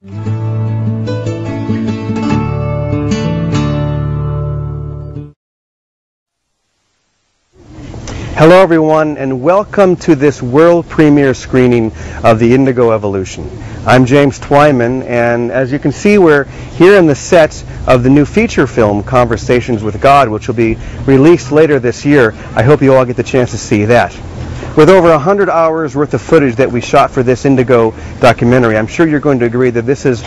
Hello everyone, and welcome to this world premiere screening of the Indigo Evolution. I'm James Twyman, and as you can see, we're here in the set of the new feature film, Conversations with God, which will be released later this year. I hope you all get the chance to see that. With over 100 hours worth of footage that we shot for this Indigo documentary, I'm sure you're going to agree that this is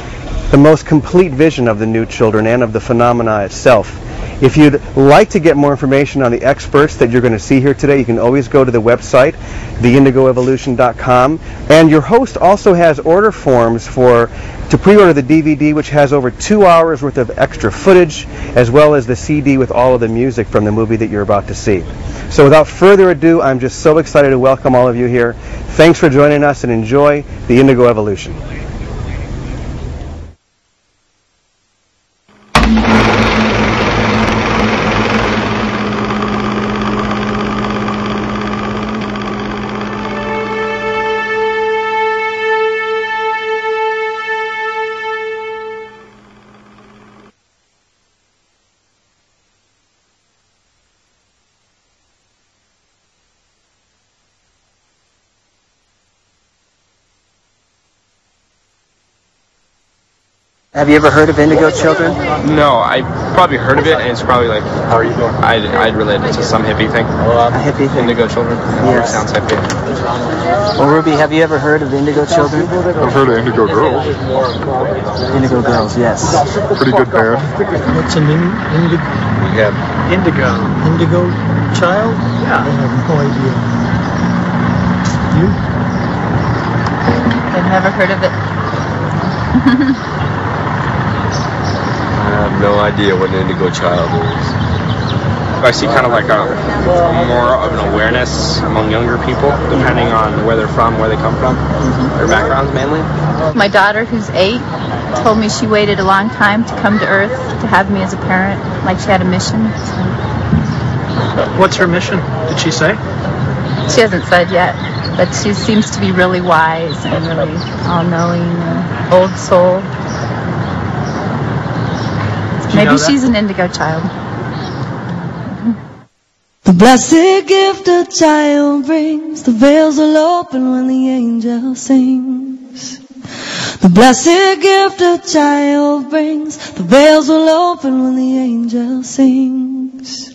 the most complete vision of the new children and of the phenomena itself. If you'd like to get more information on the experts that you're going to see here today, you can always go to the website, theindigoevolution.com. And your host also has order forms to pre-order the DVD, which has over 2 hours worth of extra footage, as well as the CD with all of the music from the movie that you're about to see. So without further ado, I'm just so excited to welcome all of you here. Thanks for joining us, and enjoy the Indigo Evolution. Have you ever heard of Indigo children? No, I probably heard of it, and it's probably like, how are you doing? I'd relate it to some hippie thing. A hippie thing? Indigo children? Yes. Sounds hippie. Well, Ruby, have you ever heard of Indigo children? I've heard of Indigo Girls. Indigo Girls, yes. Pretty good band. What's an indigo? Yeah. Indigo. Indigo child? Yeah. I have no idea. You? I've never heard of it. I have no idea what an indigo child is. I see kind of like more of an awareness among younger people, depending on where they're from, where they come from, their backgrounds mainly. My daughter, who's 8, told me she waited a long time to come to Earth to have me as a parent, like she had a mission. So. What's her mission? Did she say? She hasn't said yet, but she seems to be really wise and really all-knowing, and old soul. Maybe she's an indigo child. The blessed gift a child brings, the veils will open when the angel sings. The blessed gift a child brings, the veils will open when the angel sings.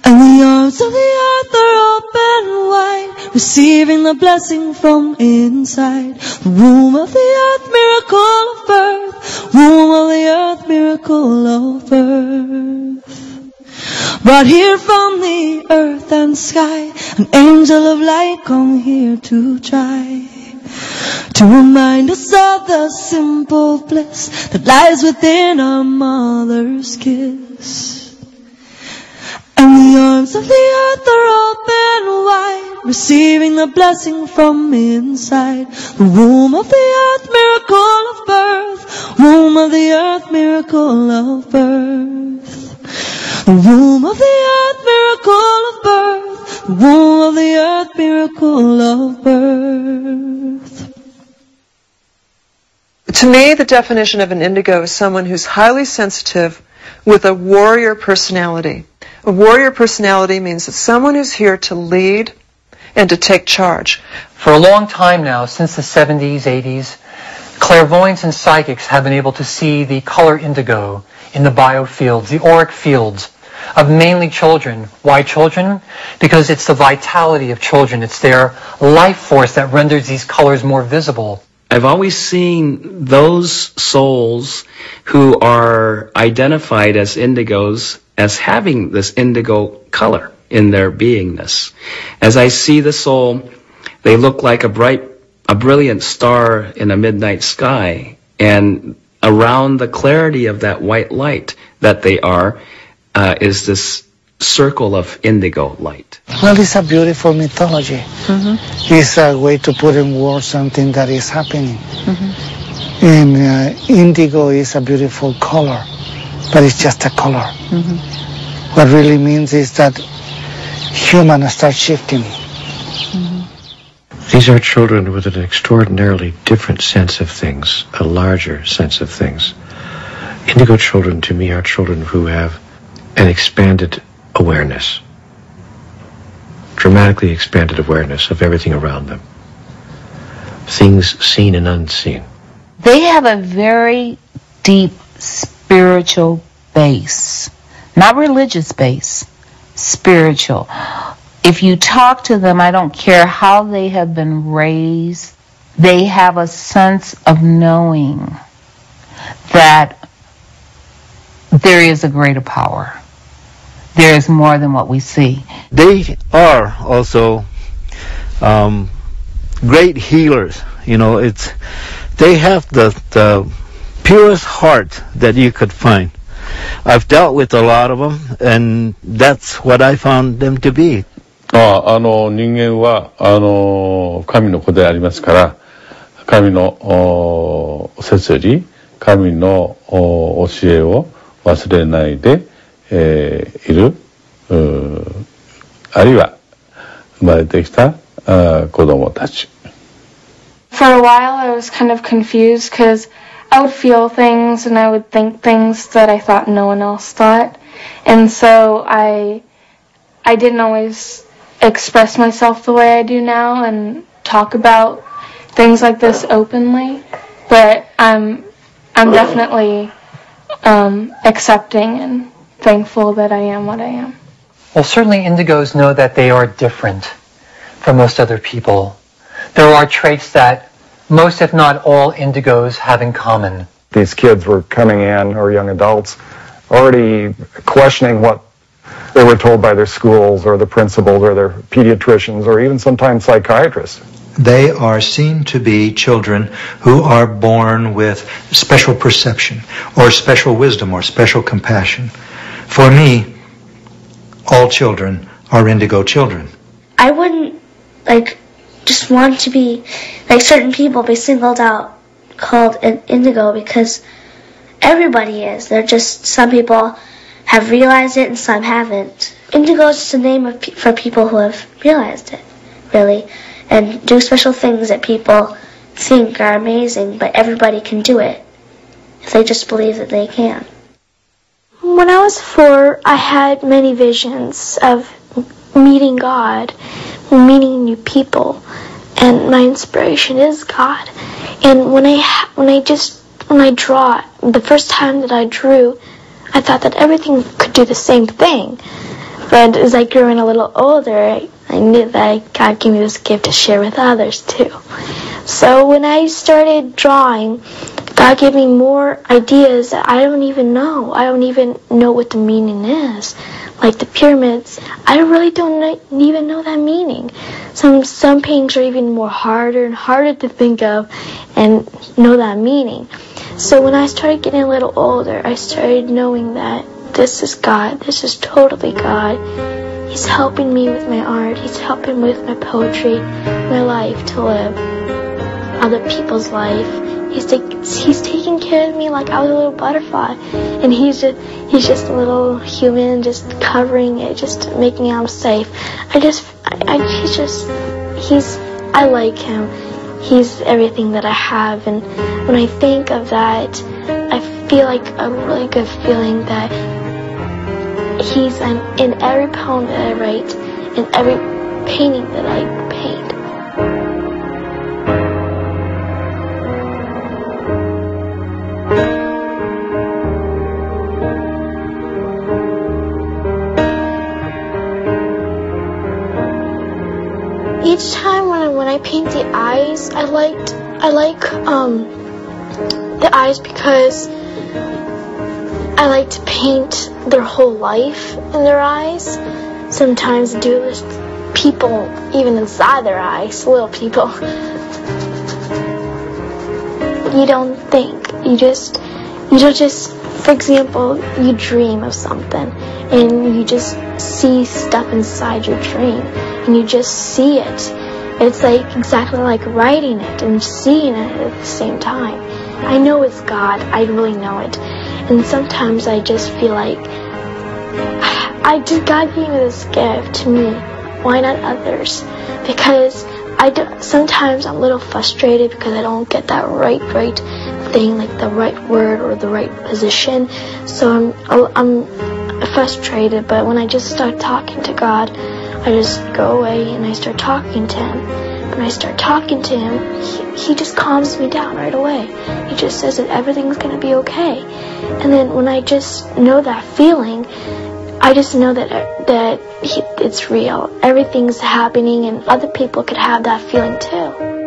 And the arms of the earth are open wide, receiving the blessing from inside. The womb of the earth, miracle of birth. Womb of the earth, miracle of birth. Brought here from the earth and sky, an angel of light come here to try to remind us of the simple bliss that lies within our mother's kiss. And the arms of the earth are open wide, receiving the blessing from inside. The womb of the earth, miracle of birth. Womb of the earth, miracle of birth. The womb of the earth, miracle of birth. The womb of the earth, miracle of birth. To me, the definition of an indigo is someone who's highly sensitive with a warrior personality. A warrior personality means it's someone who's here to lead and to take charge. For a long time now, since the 70s, 80s, clairvoyants and psychics have been able to see the color indigo in the biofields, the auric fields of mainly children. Why children? Because it's the vitality of children. It's their life force that renders these colors more visible. I've always seen those souls who are identified as indigos as having this indigo color in their beingness. As I see the soul, they look like a brilliant star in a midnight sky, and around the clarity of that white light that they are is this circle of indigo light. Well, it's a beautiful mythology. Mm-hmm. It's a way to put in words something that is happening. Mm-hmm. And indigo is a beautiful color, but it's just a color. Mm-hmm. What really means is that humans start shifting. Mm-hmm. These are children with an extraordinarily different sense of things, a larger sense of things. Indigo children, to me, are children who have an expanded awareness, dramatically expanded awareness of everything around them, things seen and unseen. They have a very deep spiritual base, not religious base, spiritual. If you talk to them, I don't care how they have been raised, they have a sense of knowing that there is a greater power. There is more than what we see. They are also great healers. You know, they have the purest heart that you could find. I've dealt with a lot of them, and that's what I found them to be. 人間は神の子でありますから、神の摂理、神の教えを忘れないで、いる、あるいは生まれてきた子供たち。For a while I was kind of confused because I would feel things and I would think things that I thought no one else thought. And so I didn't always express myself the way I do now and talk about things like this openly. But I'm definitely accepting and thankful that I am what I am. Well, certainly indigos know that they are different from most other people. There are traits that most, if not all, indigos have in common. These kids were coming in, or young adults, already questioning what they were told by their schools or the principals or their pediatricians or even sometimes psychiatrists. They are seen to be children who are born with special perception or special wisdom or special compassion. For me, all children are indigo children. I wouldn't, just want to be, certain people be singled out, called an indigo, because everybody is. They're just, some people have realized it and some haven't. Indigo is just a name for people who have realized it, really, and do special things that people think are amazing, but everybody can do it if they just believe that they can. When I was 4, I had many visions of meeting God, meeting new people, and my inspiration is God. And when I draw, the first time that I drew, I thought that everything could do the same thing. But as I grew a little older, I knew that God gave me this gift to share with others too. So when I started drawing, God gave me more ideas that I don't even know. I don't even know what the meaning is. Like the pyramids, I really don't even know that meaning. Some paintings are even more harder and harder to think of and know that meaning. So when I started getting a little older, I started knowing that this is God. This is totally God. He's helping me with my art. He's helping me with my poetry, my life to live, other people's life. He's taking care of me like I was a little butterfly, and he's just a little human, just covering it, just making it safe. I like him. He's everything that I have, and when I think of that, I feel like a really good feeling that he's in every poem that I write, in every painting that I paint. Each time when I paint the eyes, I like the eyes because I like to paint their whole life in their eyes. Sometimes I do this people even inside their eyes, little people. You don't think. You don't just, for example, you dream of something and you just see stuff inside your dream and you just see it. It's exactly like writing it and seeing it at the same time. I know it's God. I really know it. And sometimes I just feel like God gave me this gift to me. Why not others? Because sometimes I'm a little frustrated because I don't get that right thing, like the right word or the right position. So I'm frustrated, but when I just start talking to God, I just go away and I start talking to Him. When I start talking to Him, He just calms me down right away. He just says that everything's going to be okay. And then when I just know that feeling, I just know that it's real. Everything's happening and other people could have that feeling too.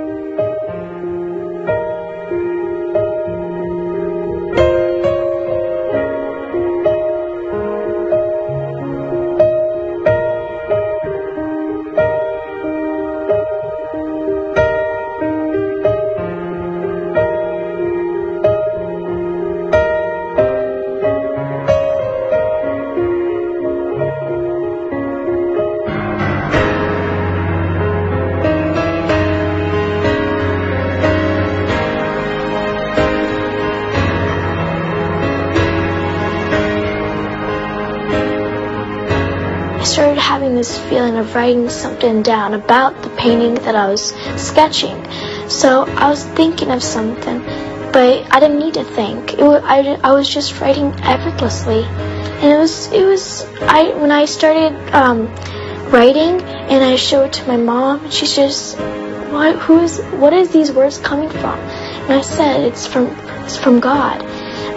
I started having this feeling of writing something down about the painting that I was sketching. So I was thinking of something, but I didn't need to think. I was just writing effortlessly, and when I started writing and I showed it to my mom, she's just, what is these words coming from? And I said, it's from God.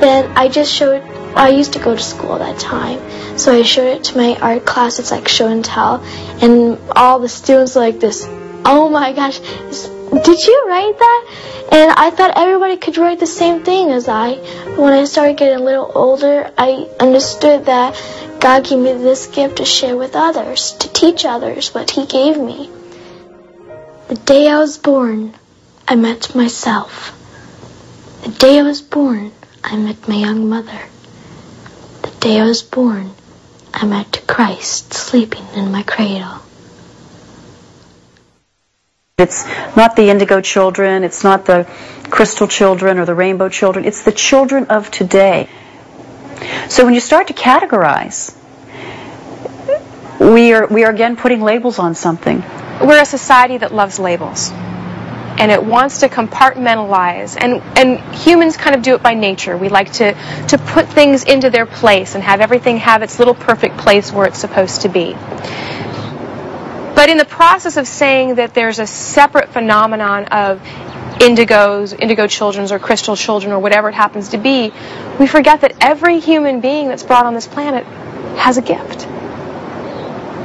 Then I used to go to school at that time, so I showed it to my art class. It's like show and tell, and all the students were like this, oh my gosh, did you write that? And I thought everybody could write the same thing as I. When I started getting a little older, I understood that God gave me this gift to share with others, to teach others what He gave me. The day I was born, I met myself. The day I was born, I met my young mother. The day I was born, I met Christ sleeping in my cradle. It's not the indigo children, it's not the crystal children or the rainbow children, it's the children of today. So when you start to categorize, we are again putting labels on something. We're a society that loves labels, and it wants to compartmentalize, and humans kind of do it by nature. We like to put things into their place and have everything have its little perfect place where it's supposed to be. But in the process of saying that there's a separate phenomenon of indigo children or crystal children or whatever it happens to be, we forget that every human being that's brought on this planet has a gift.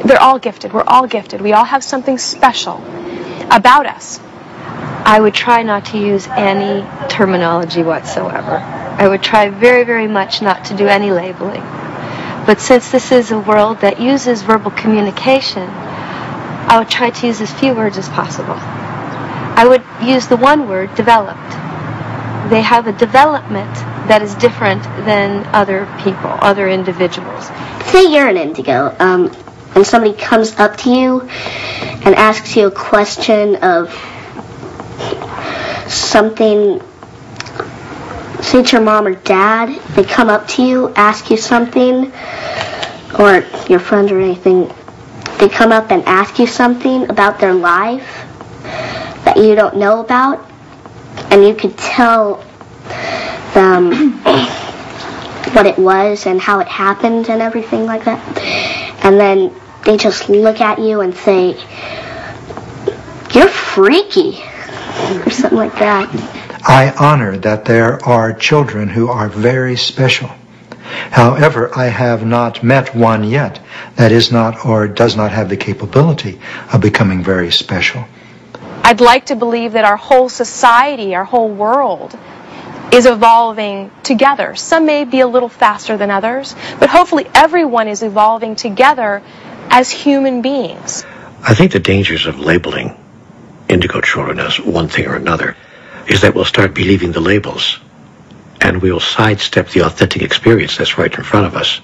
They're all gifted. We're all gifted. We all have something special about us. I would try not to use any terminology whatsoever. I would try very, very much not to do any labeling. But since this is a world that uses verbal communication, I would try to use as few words as possible. I would use the one word, developed. They have a development that is different than other people, other individuals. Say you're an indigo, and somebody comes up to you and asks you a question of something. Say it's your mom or dad. They come up to you, ask you something, or your friend or anything. They come up and ask you something about their life that you don't know about, and you could tell them what it was and how it happened and everything like that. And then they just look at you and say, "You're freaky," or something like that. I honor that there are children who are very special. However, I have not met one yet that is not or does not have the capability of becoming very special. I'd like to believe that our whole society, our whole world, is evolving together. Some may be a little faster than others, but hopefully everyone is evolving together as human beings. I think the dangers of labeling indigo children as one thing or another is that we'll start believing the labels, and we will sidestep the authentic experience that's right in front of us,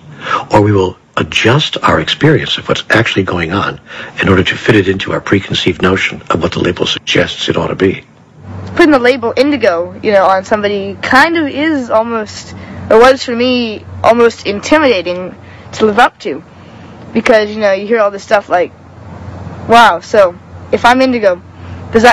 or we will adjust our experience of what's actually going on in order to fit it into our preconceived notion of what the label suggests it ought to be. Putting the label indigo, on somebody kind of is almost, or was for me, almost intimidating to live up to. Because, you hear all this stuff like, wow, so if I'm indigo, Does that